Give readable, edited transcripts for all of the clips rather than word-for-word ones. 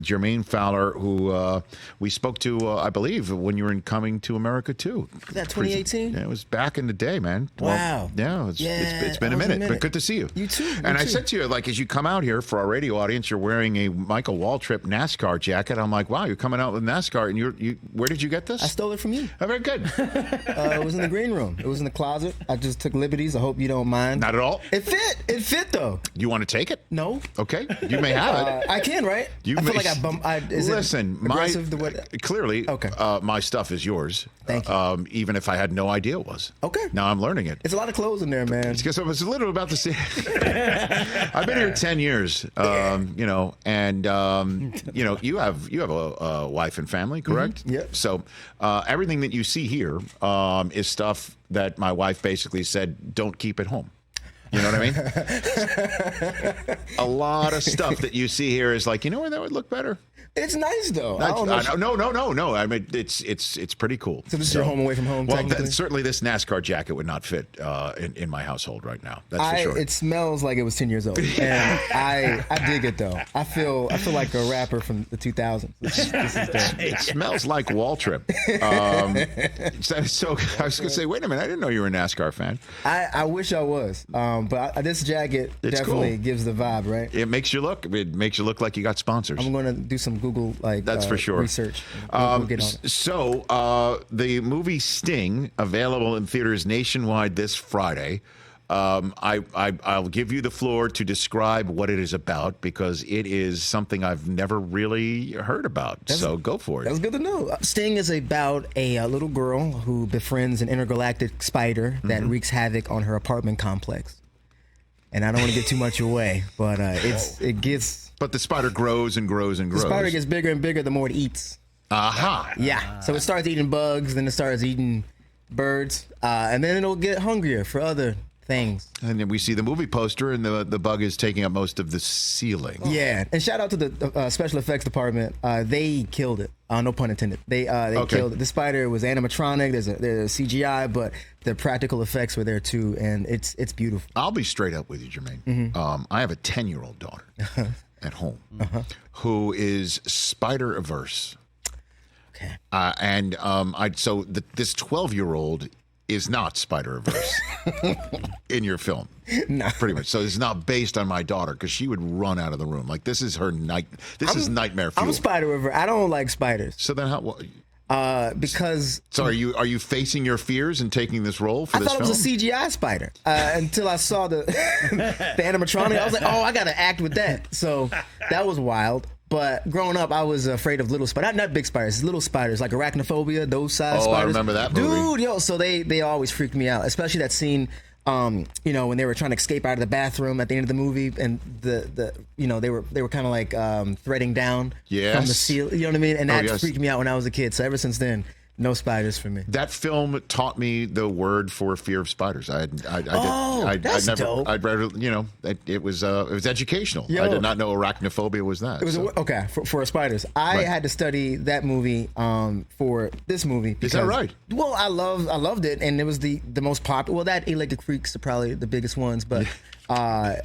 Jermaine Fowler, who we spoke to, I believe, when you were in Coming to America, too. Is that 2018? Yeah, it was back in the day, man. Wow. Well, it's been a minute, but good to see you. You too. And I said to you, like, as you come out here for our radio audience, you're wearing a Michael Waltrip NASCAR jacket. I'm like, wow, you're coming out with NASCAR. And where did you get this? I stole it from you. Oh, very good. It was in the green room. It was in the closet. I just took liberties. I hope you don't mind. Not at all. It fit. It fit, though. You want to take it? No. Okay. You may have it. I can, right? I feel like I bumped. Listen, clearly, okay. My stuff is yours. Thank you. Even if I had no idea it was. Okay. Now I'm learning it. It's a lot of clothes in there, man. It's because I was a little about to say. I've been here 10 years, and you have a wife and family, correct? Mm-hmm. Yep. So everything that you see here is stuff that my wife basically said, don't keep at home. You know what I mean? A lot of stuff that you see here is like, you know where that would look better? It's nice though. No. I mean, it's pretty cool. So this is your home away from home. Well, certainly this NASCAR jacket would not fit in my household right now. That's for sure. It smells like it was 10 years old, and I dig it though. I feel like a rapper from the 2000s. It smells like Waltrip. So I was gonna say, wait a minute, I didn't know you were a NASCAR fan. I wish I was, but this jacket definitely gives the vibe, right? It makes you look like you got sponsors. I'm gonna do some Google that's for sure research. We'll get on it. So the movie Sting, available in theaters nationwide this Friday. I'll give you the floor to describe what it is about, because it is something I've never really heard about. So go for it. That's good to know. Sting is about a little girl who befriends an intergalactic spider that wreaks havoc on her apartment complex. And I don't want to get too much away, but it gets. But the spider grows and grows and grows. The spider gets bigger and bigger the more it eats. Aha. Yeah. So it starts eating bugs, then it starts eating birds, and then it'll get hungrier for other things. And then we see the movie poster, and the bug is taking up most of the ceiling. Yeah. And shout out to the special effects department. They killed it. No pun intended. They killed it. The spider was animatronic. There's a CGI, but the practical effects were there too, and it's beautiful. I'll be straight up with you, Jermaine. I have a 10-year-old daughter at home who is spider averse. Okay. So this 12-year-old is not spider averse in your film. No. Pretty much. So it's not based on my daughter, because she would run out of the room. Like, this is her This is nightmare fuel. I'm spider averse. I don't like spiders. So then how? Because. So are you facing your fears and taking this role for this film? I thought it was a CGI spider until I saw the animatronic. I was like, oh, I got to act with that. So that was wild. But growing up, I was afraid of little spiders. Not big spiders, little spiders, like arachnophobia, those size spiders. Oh, I remember that movie. Dude, so they always freaked me out, especially that scene, when they were trying to escape out of the bathroom at the end of the movie, and they were kind of like threading down from the ceiling. You know what I mean? And that freaked me out when I was a kid. So ever since then, no spiders for me. That film taught me the word for fear of spiders. That's dope. I'd rather, it was educational. I did not know arachnophobia was that. It was for spiders. I had to study that movie for this movie. Is that right? Well, I loved it, and it was the most popular. Well, that Electric Freaks are probably the biggest ones, but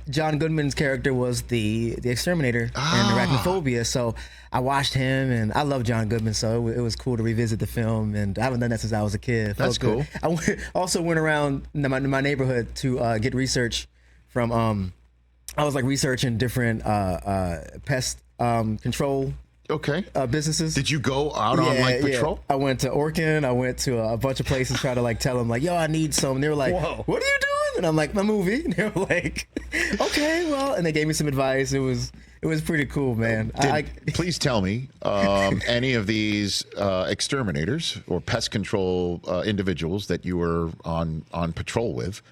John Goodman's character was the exterminator in arachnophobia. So I watched him, and I love John Goodman, so it was cool to revisit the film, and I haven't done that since I was a kid. That's cool. I also went around my neighborhood to get research from, I was like researching different pest control businesses. Did you go out on like patrol? I went to Orkin. I went to a bunch of places, try to like tell them like, yo, I need some. And they were like, whoa, what are you doing? And I'm like, my movie. And they were like, okay, well, and they gave me some advice. It was pretty cool, man. Please tell me any of these exterminators or pest control individuals that you were on patrol with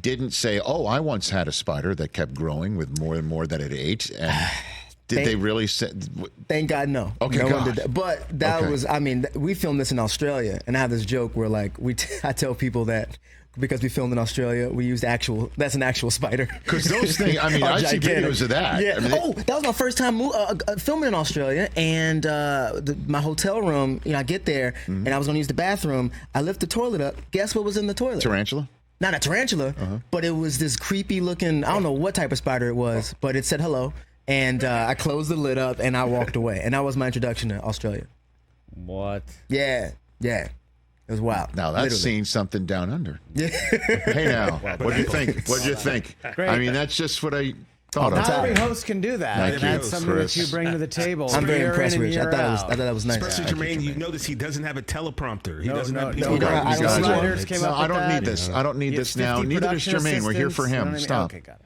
didn't say, oh, I once had a spider that kept growing with more and more that it ate, and did they really say? Thank God, no. Okay, no one did that. But that was, I mean, we filmed this in Australia, and I have this joke where like I tell people that because we filmed in Australia, we used that's an actual spider. Because those things, I mean, I see videos of that. Yeah. I mean, that was my first time filming in Australia, and my hotel room, I get there, and I was going to use the bathroom. I lift the toilet up. Guess what was in the toilet? Tarantula? Not a tarantula, but it was this creepy looking, I don't know what type of spider it was, but it said hello. And I closed the lid up and I walked away. And that was my introduction to Australia. What? Yeah. It was wild. Now that's Literally. seeing something down under. Hey now, what'd you think? What'd you think? I mean, that's just what I thought Not of. every host can do that. Thank And you, that's something Chris. that you bring to the table. I'm very year impressed, in and Rich. I year thought out. that was nice. Especially Jermaine, you notice he doesn't have a teleprompter. He doesn't have no, people. no, I writing don't these see down. writers came No, up I with don't that. need this. I don't need You have this now. 50 Neither does production Jermaine. We're here for assistants. You know him. what I mean? Stop. Okay, got it.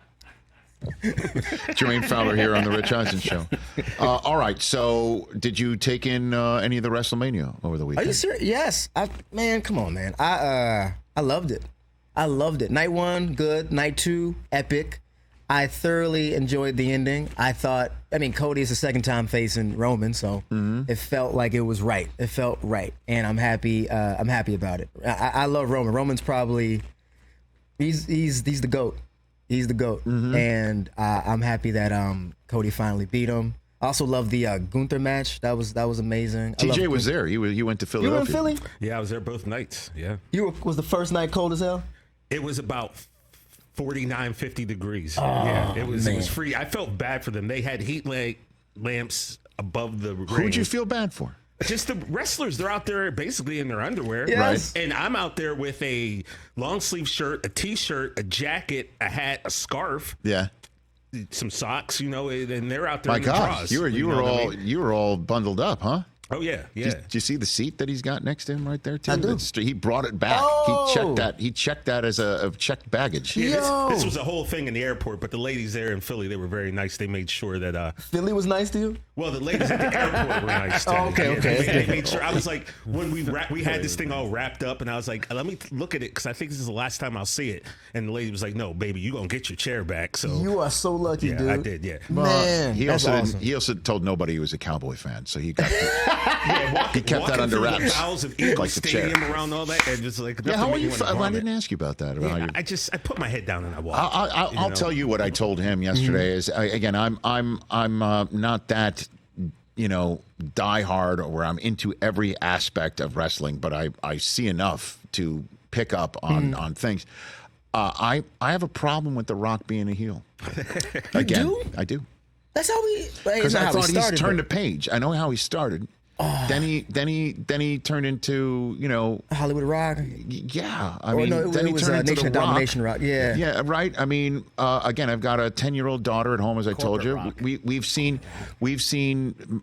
Jermaine Fowler here on the Rich Eisen Show. All right. So, did you take in any of the WrestleMania over the Are weekend? you serious? Yes. Man, come on, man. I loved it. I loved it. Night 1, good. Night 2, epic. I thoroughly enjoyed the ending. Cody is the second time facing Roman, so it felt like it was right. It felt right, and I'm happy. I'm happy about it. I love Roman. Roman's probably he's the GOAT. He's the GOAT, and I'm happy that Cody finally beat him. I also love the Gunther match. That was amazing. TJ was there. You went to You were in Philadelphia. Philly? Yeah, I was there both nights. Yeah. Was the first night cold as hell? It was about 49, 50 degrees. Yeah, it was free. I felt bad for them. They had heat lamps above the ring. Who'd you feel bad for? Just the wrestlers. They're out there basically in their underwear. Yes. And I'm out there with a long sleeve shirt, a t-shirt, a jacket, a hat, a scarf, Yeah. some socks, and they're out there My in the gosh, draws. you were know what I mean? you were all bundled up, huh? Oh yeah. Did you see the seat that he's got next to him right there too? I do. He brought it back. Oh. He checked that as a checked baggage. Yeah, this was a whole thing in the airport, but the ladies there in Philly, they were very nice. They made sure that Philly was nice to you? well, the ladies at the airport were nice. Oh, okay. They made sure. I was like, when we had this thing all wrapped up, and I was like, let me look at it because I think this is the last time I'll see it. And the lady was like, no, baby, you gonna get your chair back. So You are so lucky, yeah, dude. I did. Yeah. Man, He that's also awesome. he also told nobody he was a Cowboy fan, so he got he kept that Walking under through wraps. The bowels of Eagle Like the chair. Stadium around all that, and just like Yeah, how are you? I I didn't ask you about that. About how Yeah, you- I put my head down and I walked. I'll tell you what I told him yesterday. Is again, I'm not that diehard or where I'm into every aspect of wrestling, but I see enough to pick up on things. I have a problem with The Rock being a heel. Again, do? I do. That's how we. Because I thought started, he's turned a but page. I know how he started. Then he turned into Hollywood Rock. yeah. I Or mean, no, then it he was turned into Nation the of Rock. Domination Rock. Yeah. Yeah, right. I mean, again, I've got a 10-year-old daughter at home, as I told you. Rock. We've seen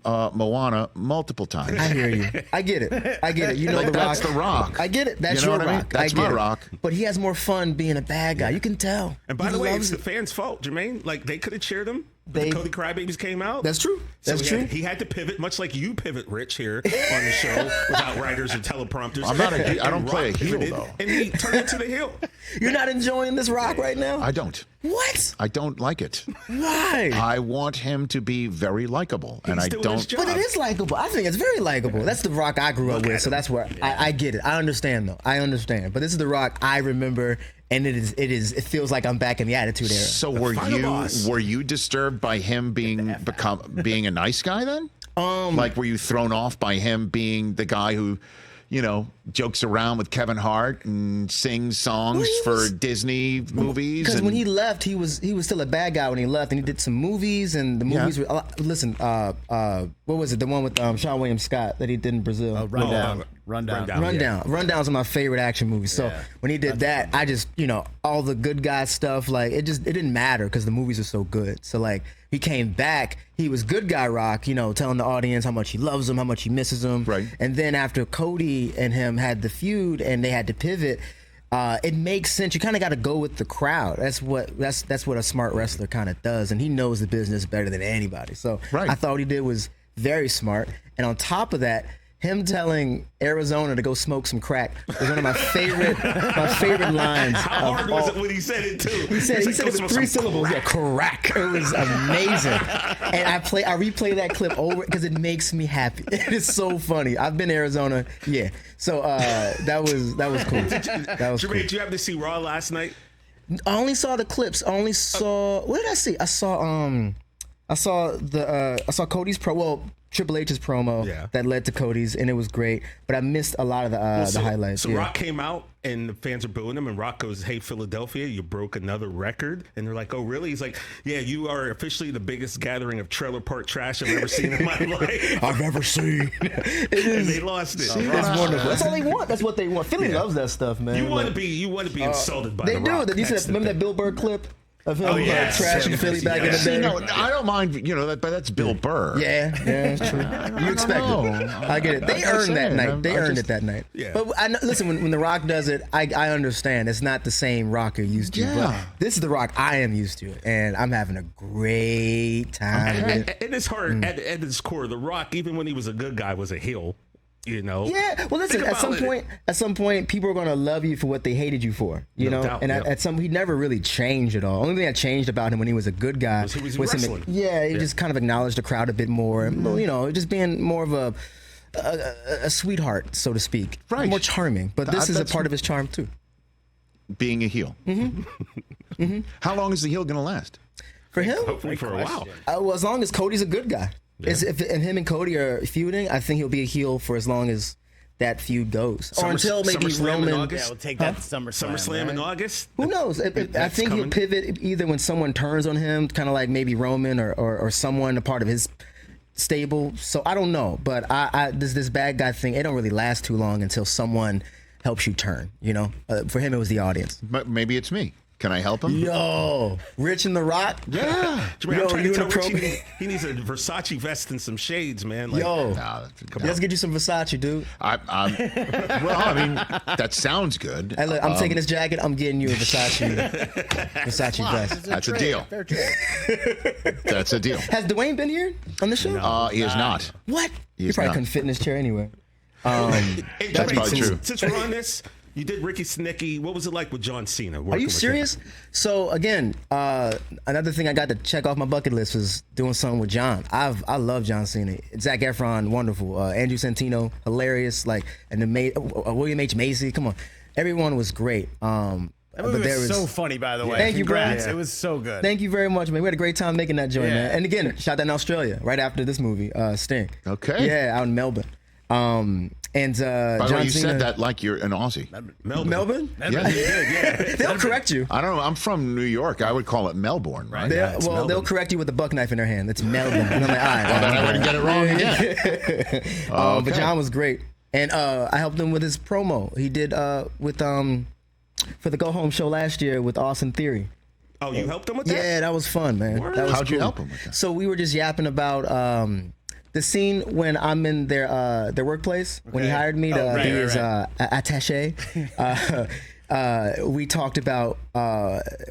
Moana multiple times. I hear you. I get it. You know, Like, the that's Rock. The Rock. I get it. That's You know your what I mean? Rock. That's I get my it. Rock. But he has more fun being a bad guy. You can tell. And by He the way, loves it's the it. fans' fault, Jermaine. Like they could have cheered him. When They- the Cody Crybabies came out. That's true. So That's true. He had to pivot, much like you pivot, Rich, here on the show without writers or teleprompters. I'm not a- I don't And play a Rock heel, pivoted, though. and he turned into the heel. You're not enjoying this Rock right now? I don't. What? I don't like it. Why? I want him to be very likable, and He's I doing his don't. job. But it is likable. I think it's very likable. That's the Rock I grew up Look with, at so him. that's where I get it. I understand though. I understand. But this is the Rock I remember, and it feels like I'm back in the Attitude Era. So final boss. were you disturbed by him being a nice guy then? Like, were you thrown off by him being the guy who, jokes around with Kevin Hart and sings songs Well, he for was- Disney movies? Because and- when he left, he was still a bad guy when he left, and he did some movies, and the movies Yeah. were. Listen, what was it? The one with Sean William Scott that he did in Brazil. Rundown. Rundown's one of my favorite action movies. So Yeah. when he did that, I just all the good guy stuff, like it didn't matter because the movies are so good. So like he came back, he was good guy Rock, telling the audience how much he loves him, how much he misses him. Right. And then after Cody and him had the feud and they had to pivot, it makes sense. You kind of got to go with the crowd. That's what a smart wrestler kind of does, and he knows the business better than anybody. So Right. I thought what he did was very smart. And on top of that, him telling Arizona to go smoke some crack was one of my favorite lines. How of hard all- was it when he said it too? He said it with 3 syllables. Yeah, crack. It was amazing. And I replay that clip over because it makes me happy. It is so funny. I've been to Arizona. Yeah. So that was cool. That was cool. Jermaine, did you happen to see Raw last night? I only saw the clips. I only saw what did I see? I saw Cody's pro. Well, Triple H's promo that led to Cody's, and it was great. But I missed a lot of the highlights. So Rock came out, and the fans are booing him, and Rock goes, "Hey, Philadelphia, you broke another record." And they're like, "Oh, really?" He's like, "Yeah, you are officially the biggest gathering of trailer park trash I've ever seen in my life." I've ever seen. And they lost it. It's wonderful. That's all they want. That's what they want. Philly loves that stuff, man. You want to be insulted by they the do. Rock. You said, remember that Bill Burr clip of him trashing Philly back in the day? No, I don't mind, but that's Bill Burr. Yeah, it's true. You expect it. I get it. They earned that night. They earned it that night. Yeah. But listen, when The Rock does it, I understand. It's not the same Rock you're used to. Yeah. But this is The Rock I am used to, and I'm having a great time. And it's hard. At its core, The Rock, even when he was a good guy, was a heel. Yeah. Well, listen. At some point, people are gonna love you for what they hated you for. You know. Doubt, and at some, he never really changed at all. Only thing that changed about him when he was a good guy was him. wrestling. He just kind of acknowledged the crowd a bit more. And, just being more of a sweetheart, so to speak. Right. More charming. But this is a part of his charm too. Being a heel. How long is the heel gonna last? For him, Hopefully for a while. well, as long as Cody's a good guy. If him and Cody are feuding, I think he'll be a heel for as long as that feud goes. Or until maybe SummerSlam in Roman. August? Yeah, we'll take that to SummerSlam. SummerSlam in August. Who knows? I think he'll coming. pivot either when someone turns on him, kind of like maybe Roman or someone a part of his stable. So I don't know, but this bad guy thing, it don't really last too long until someone helps you turn. For him it was the audience. But maybe it's me. Can I help him? Yo, Rich and The Rock. Yeah. Jermaine, I'm trying you to in tell a Rich he needs a Versace vest and some shades, man. Like, Let's get you some Versace, dude. That sounds good. Hey, look, I'm taking this jacket. I'm getting you a Versace vest. That's a deal. Fair trade. That's a deal. Has Dwayne been here on the show? He is not. What? He He is probably not. couldn't fit in his chair anyway. Hey, That's Jermaine, probably true. Since we're on this, you did Ricky Snicki. What was it like with John Cena? Are you serious? So again, another thing I got to check off my bucket list was doing something with John. I love John Cena. Zac Efron, wonderful. Andrew Santino, hilarious. And William H. Macy. Come on, everyone was great. That movie was so funny, by the way. Thank you, bro. Congrats. It was so good. Thank you very much, man. We had a great time making that joint, Yeah. man. And again, shot that in Australia right after this movie, Sting. Okay. Yeah, out in Melbourne. And By the John way, you Cena, said that like you're an Aussie. Melbourne? Yeah. They'll correct you. I don't know. I'm from New York. I would call it Melbourne, right? They'll correct you with a buck knife in their hand. It's Melbourne. And I'm like, all right. Well, then I wouldn't get it wrong again. But John was great. And I helped him with his promo. He did for the Go Home show last year with Austin Theory. Oh, you helped him with that? Yeah, that was fun, man. That was How'd you cool. help him with that? So we were just yapping about the scene when I'm in their workplace when he hired me to be his attaché. We talked about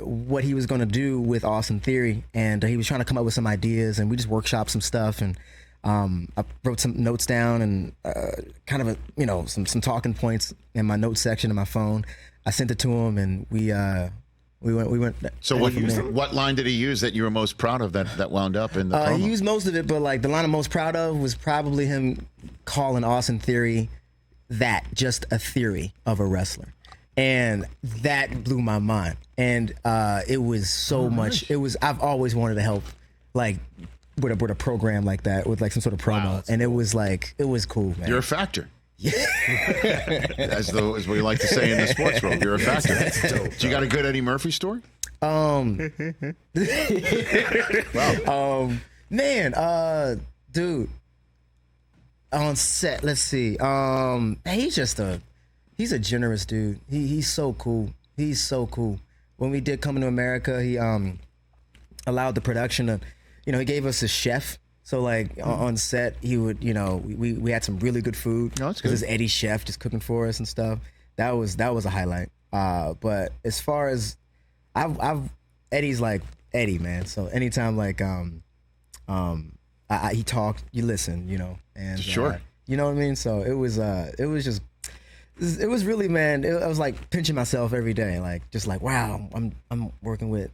what he was going to do with Austin Theory, and he was trying to come up with some ideas, and we just workshopped some stuff, and I wrote some notes down and kind of some talking points in my notes section of my phone. I sent it to him, and we went. So what line did he use that you were most proud of that wound up in the promo? He used most of it, but the line I'm most proud of was probably him calling Austin Theory just a theory of a wrestler. And that blew my mind. And it was so much. I've always wanted to help with a program like that, with some sort of promo. Wow, and cool. It was cool, man. You're a factor. Yeah. as we like to say in the sports world, you're a factor. That's dope. Do you got a good Eddie Murphy story? Dude, on set, let's see. He's a generous dude. He's so cool. He's so cool. When we did Coming to America, he allowed the production to, he gave us a chef. So on set, he would, we had some really good food. Oh, that's good. This Eddie's chef just cooking for us and stuff. That was a highlight. But as far as Eddie's like Eddie, man. So anytime he talked, you listen, and Sure. You know what I mean? So it was really, man. I was pinching myself every day, wow, I'm working with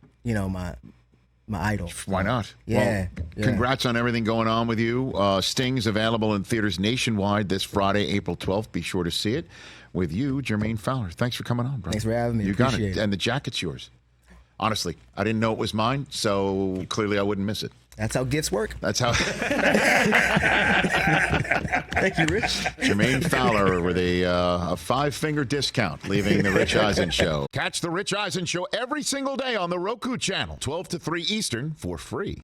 my idol. Why not? Yeah. Well, congrats on everything going on with you. Sting's available in theaters nationwide this Friday, April 12th. Be sure to see it with you, Jermaine Fowler. Thanks for coming on, bro. Thanks for having me. You got it. Appreciate it. And the jacket's yours. Honestly, I didn't know it was mine, so clearly I wouldn't miss it. That's how gifts work. That's how. Thank you, Rich. Jermaine Fowler with a 5-finger discount, leaving the Rich Eisen Show. Catch the Rich Eisen Show every single day on the Roku channel, 12 to 3 Eastern, for free.